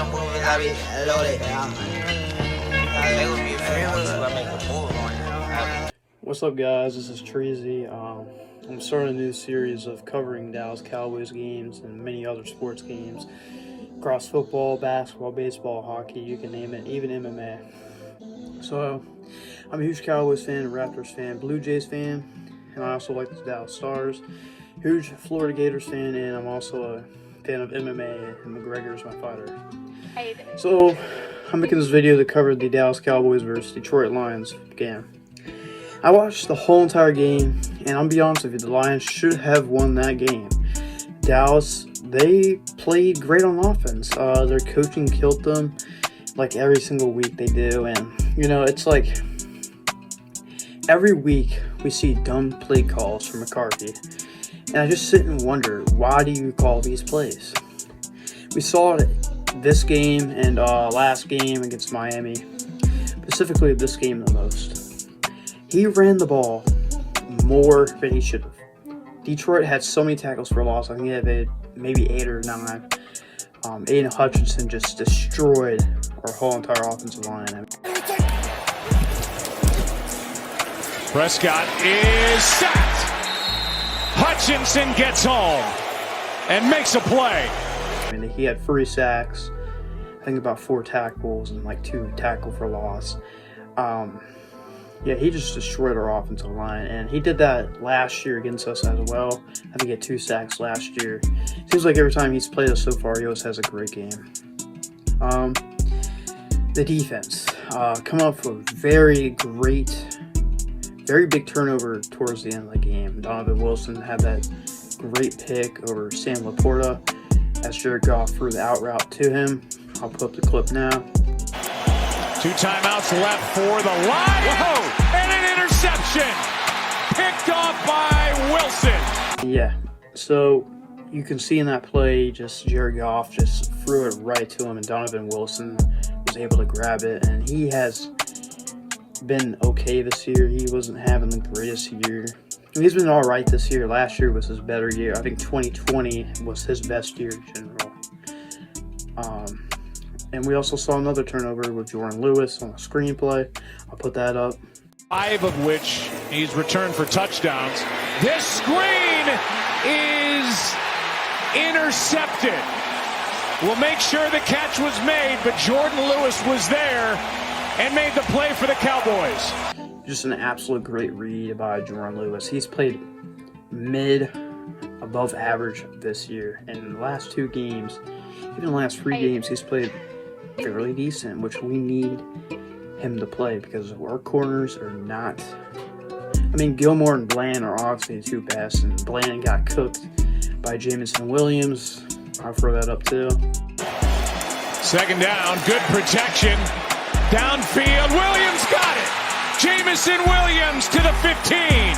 los moves la vida, What's up, guys? This is Treasy. I'm starting a new series of covering Dallas Cowboys games and many other sports games across football, basketball, baseball, hockey, you can name it, even MMA. So, I'm a huge Cowboys fan, Raptors fan, Blue Jays fan, and I also like the Dallas Stars. Huge Florida Gators fan, and I'm also a fan of MMA, and McGregor is my fighter. So, I'm making this video to cover the Dallas Cowboys versus Detroit Lions game. I watched the whole entire game, and I'll be honest with you, the Lions should have won that game. Dallas, they played great on offense. Their coaching killed them like every single week they do, and you know, it's like every week we see dumb play calls from McCarthy, and I just sit and wonder, why do you call these plays? We saw it this game and last game against Miami, specifically this game the most. He ran the ball more than he should have. Detroit had so many tackles for loss. I think he had maybe 8 or 9. Aiden Hutchinson just destroyed our whole entire offensive line. Prescott is sacked. Hutchinson gets home and makes a play. I mean, he had 3 sacks, I think about 4 tackles, and like 2 tackle for loss. Yeah, he just destroyed our offensive line, and he did that last year against us as well. I think he had 2 sacks last year. Seems like every time he's played us so far, he always has a great game. The defense, coming up with a very big turnover towards the end of the game. Donovan Wilson had that great pick over Sam Laporta as Jared Goff threw the out route to him. I'll put up the clip now. 2 timeouts left for the Lions. Whoa! And an interception picked off by Wilson. Yeah, so you can see in that play, just Jared Goff just threw it right to him, and Donovan Wilson was able to grab it, and he has been okay this year. He wasn't having the greatest year. He's been all right this year. Last year was his better year. I think 2020 was his best year in general. And we also saw another turnover with Jordan Lewis on a screenplay. I'll put that up. 5 of which he's returned for touchdowns. This screen is intercepted. We'll make sure the catch was made, but Jordan Lewis was there and made the play for the Cowboys. Just an absolute great read by Jordan Lewis. He's played above average this year. And in the last 2 games, even the last 3 games, he's played fairly decent, which we need him to play because our corners are not. I mean, Gilmore and Bland are obviously the 2 best, and Bland got cooked by Jamison Williams. I'll throw that up too. 2nd down, good protection. Downfield, Williams got it. Jamison Williams to the 15.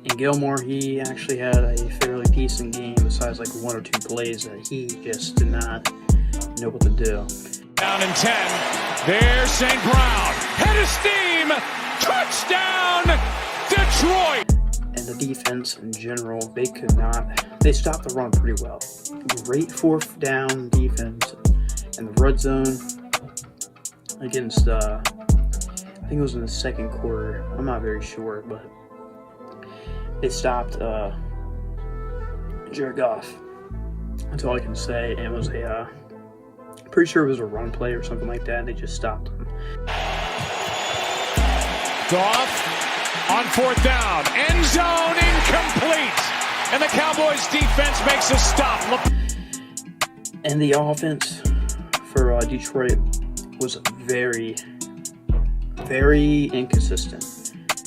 And Gilmore, he actually had a fairly decent game besides like 1 or 2 plays that he just did not know what to do. Down in 10. There's St. Brown. Head of steam. Touchdown, Detroit. And the defense in general, they stopped the run pretty well. Great 4th down defense in the red zone against, I think it was in the 2nd quarter. I'm not very sure, but they stopped Jared Goff. That's all I can say. And it was pretty sure it was a run play or something like that, and they just stopped him. Goff on 4th down. End zone incomplete. And the Cowboys defense makes a stop. And the offense for Detroit was very, very inconsistent.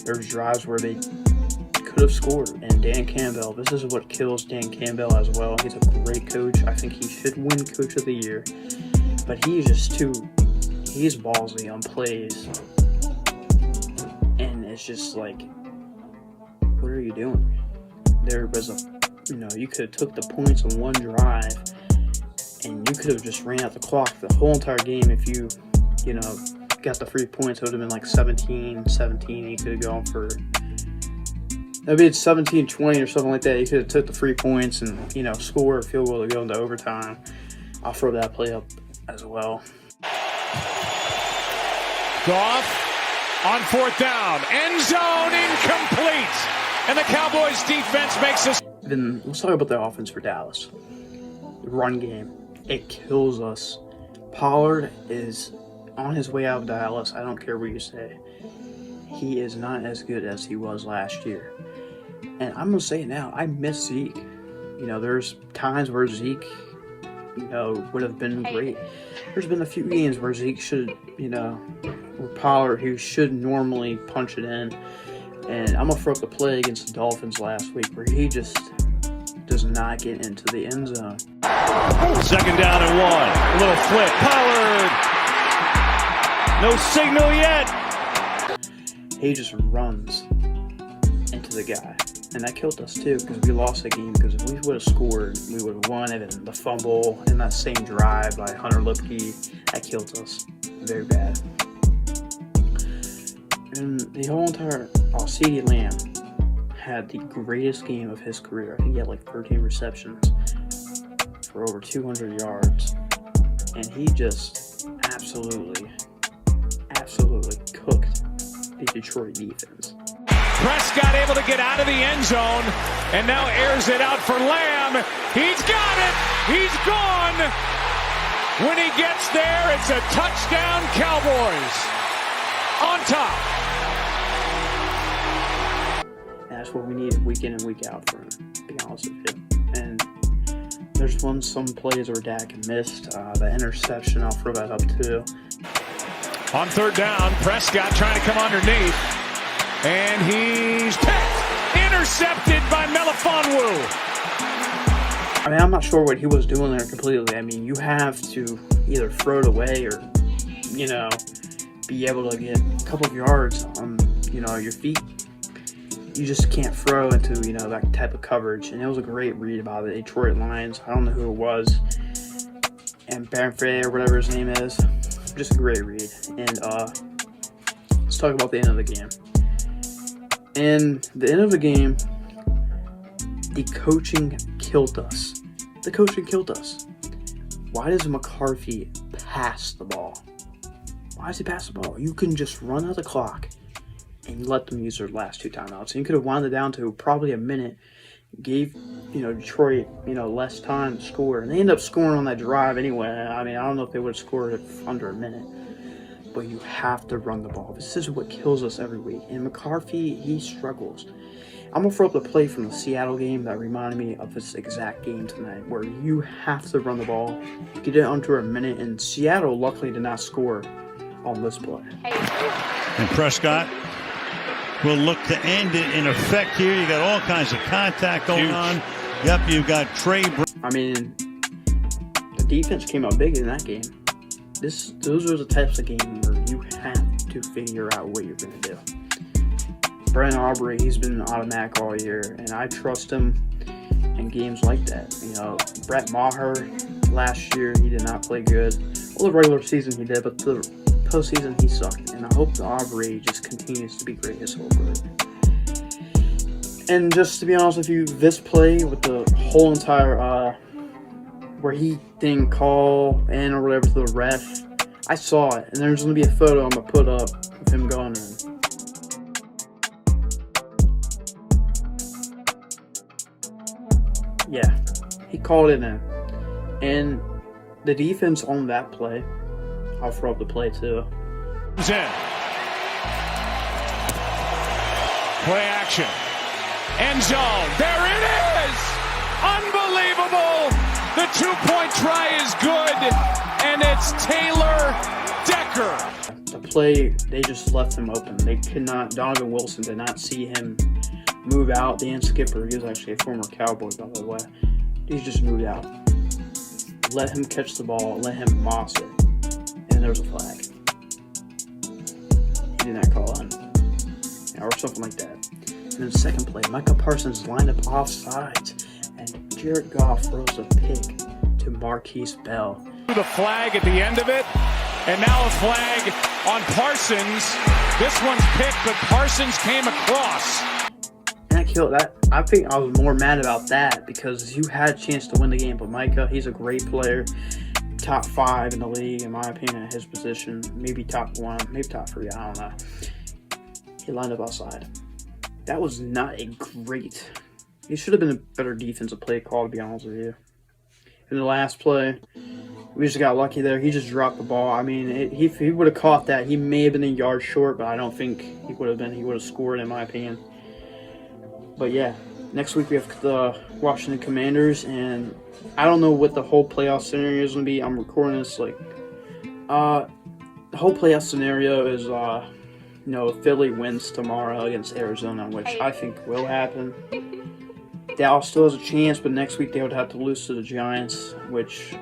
There's drives where they could have scored, and Dan Campbell, this is what kills Dan Campbell as well. He's a great coach. I think he should win Coach of the Year, but he's ballsy on plays, and it's just like, what are you doing? There was you could have took the points on 1 drive, and you could have just ran out the clock the whole entire game. If you got the 3 points, it would have been like 17-17. You could have gone for maybe it's 17-20 or something like that. He could have took the 3 points and, you know, score a field goal to go into overtime. I'll throw that play up as well. Goff on 4th down. End zone incomplete. And the Cowboys defense makes us. Then let's talk about the offense for Dallas. The run game. It kills us. Pollard is on his way out of Dallas. I don't care what you say. He is not as good as he was last year. And I'm going to say it now. I miss Zeke. You know, there's times where Zeke, you know, would have been great. There's been a few games where Zeke should, you know, or Pollard, who should normally punch it in. And I'm going to throw up the play against the Dolphins last week where he just does not get into the end zone. 2nd down and 1. A little flip. Pollard. No signal yet. He just runs into the guy. And that killed us too, because we lost the game. Because if we would have scored, we would have won. And then the fumble in that same drive by Hunter Lipke, that killed us very bad. And the whole entire CeeDee Lamb had the greatest game of his career. I think he had like 13 receptions for over 200 yards. And he just absolutely cooked the Detroit defense. Prescott able to get out of the end zone and now airs it out for Lamb. He's got it. He's gone. When he gets there, it's a touchdown, Cowboys. On top. And that's what we need week in and week out for him, to be honest with you. And there's some plays where Dak missed. The interception, I'll throw that up too. On 3rd down, Prescott trying to come underneath. And he's picked. Intercepted by Melifonwu. I mean, I'm not sure what he was doing there completely. I mean, you have to either throw it away or, you know, be able to get a couple of yards on, you know, your feet. You just can't throw into, you know, that type of coverage. And it was a great read by the Detroit Lions. I don't know who it was. And Banfre or whatever his name is. Just a great read. And let's talk about the end of the game. And the end of the game, the coaching killed us. The coaching killed us. Why does McCarthy pass the ball? Why does he pass the ball? You can just run out the clock and let them use their last 2 timeouts. And you could have wound it down to probably a minute. Gave, you know, Detroit, you know, less time to score. And they ended up scoring on that drive anyway. I mean, I don't know if they would have scored it under a minute. But you have to run the ball. This is what kills us every week. And McCarthy, he struggles. I'm going to throw up the play from the Seattle game that reminded me of this exact game tonight, where you have to run the ball, get it under a minute, and Seattle luckily did not score on this play. And Prescott will look to end it in effect here. You got all kinds of contact going on. Yep, you've got Trey. I mean, the defense came out big in that game. Those are the types of games where you have to figure out what you're going to do. Brent Aubrey, he's been automatic all year, and I trust him in games like that. You know, Brett Maher last year, he did not play good. Well, the regular season he did, but the postseason he sucked. And I hope the Aubrey just continues to be great his whole career. And just to be honest with you, this play with the whole entire where he didn't call in or whatever to the ref, I saw it, and there's going to be a photo I'm going to put up of him going in. Yeah, he called it in. And the defense on that play, I'll throw up the play too. In. Play action. End zone. There it is! Unbelievable! The 2-point try is good, and it's Taylor Decker. The play, they just left him open. They could not, Donovan Wilson did not see him move out. Dan Skipper, he was actually a former Cowboy, by the way. He just moved out. Let him catch the ball, let him moss it, and there was a flag. He did not call on, or something like that. And then the second play, Micah Parsons lined up offsides, and Jared Goff throws a pick to Marquise Bell. The flag at the end of it, and now a flag on Parsons. This one's picked, but Parsons came across. And killed that. I think I was more mad about that because you had a chance to win the game. But Micah, he's a great player. Top 5 in the league, in my opinion, at his position. Maybe top 1, maybe top 3, I don't know. He lined up outside. That was not a great... He should have been a better defensive play call, to be honest with you. In the last play, we just got lucky there. He just dropped the ball. I mean, if he would have caught that, he may have been a yard short, but I don't think he would have been. He would have scored, in my opinion. But yeah, next week we have the Washington Commanders, and I don't know what the whole playoff scenario is going to be. I'm recording this the whole playoff scenario is Philly wins tomorrow against Arizona, which I think will happen. Dallas still has a chance, but next week they would have to lose to the Giants, which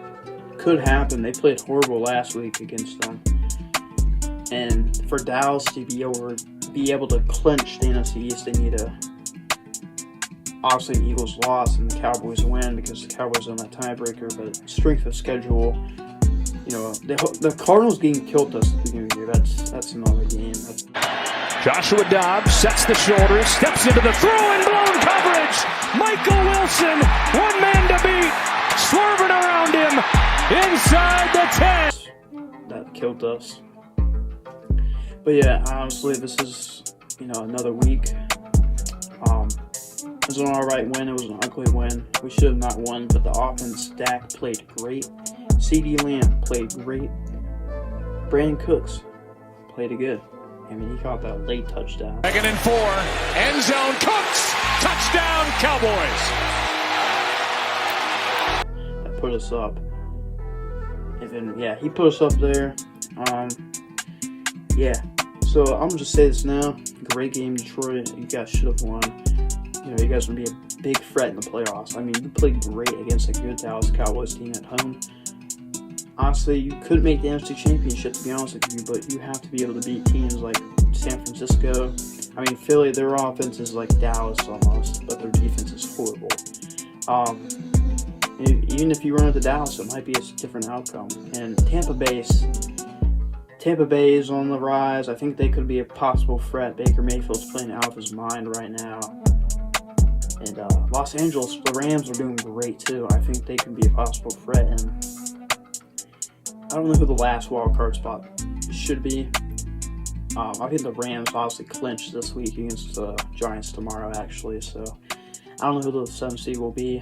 could happen. They played horrible last week against them. And for Dallas to be able to clinch the NFC East, they need to... Obviously, the Eagles lost and the Cowboys win because the Cowboys are on that tiebreaker, but strength of schedule, the Cardinals getting killed us at the beginning of the year. That's another game. Joshua Dobbs sets the shoulders, steps into the throw and blown coverage. Michael Wilson, one man to beat, swerving around him inside the 10. That killed us. But yeah, honestly, this is another week. It was an alright win. It was an ugly win. We should have not won, but the offense, Dak played great. CD Lamb played great. Brandon Cooks played good. I mean, he caught that late touchdown. 2nd and 4, end zone, Cooks, touchdown, Cowboys. That put us up. And then, yeah, he put us up there. Yeah. So, I'm going to just say this now. Great game, Detroit. You guys should have won. You guys would be a big threat in the playoffs. I mean, you played great against a good Dallas Cowboys team at home. Honestly, you could make the NFC Championship, to be honest with you, but you have to be able to beat teams like San Francisco. I mean, Philly, their offense is like Dallas almost, but their defense is horrible. Even if you run into Dallas, it might be a different outcome. And Tampa Bay is on the rise. I think they could be a possible threat. Baker Mayfield's playing out of his mind right now. And Los Angeles, the Rams are doing great too. I think they can be a possible threat. And I don't know who the last wild card spot should be. I think the Rams obviously clinched this week against the Giants tomorrow, actually. So I don't know who the 7th seed will be.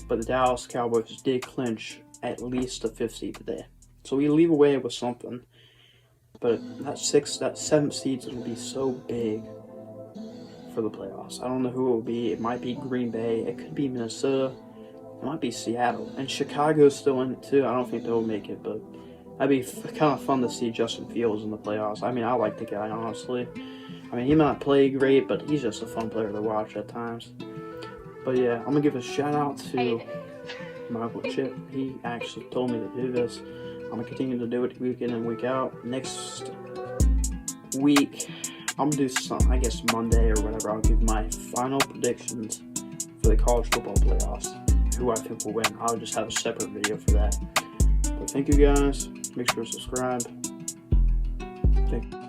But the Dallas Cowboys did clinch at least the 5th seed today. So we leave away with something. But that 7th seed will be so big for the playoffs. I don't know who it will be. It might be Green Bay. It could be Minnesota. It might be Seattle. And Chicago's still in it too. I don't think they'll make it, but that'd be kind of fun to see Justin Fields in the playoffs. I mean, I like the guy, honestly. I mean, he might not play great, but he's just a fun player to watch at times. But yeah, I'm going to give a shout out to Michael Chip. He actually told me to do this. I'm going to continue to do it week in and week out. Next week, I'm going to do some, I guess Monday or whatever, I'll give my final predictions for the college football playoffs. Who I think will win. I'll just have a separate video for that. But thank you guys. Make sure to subscribe. Thank you.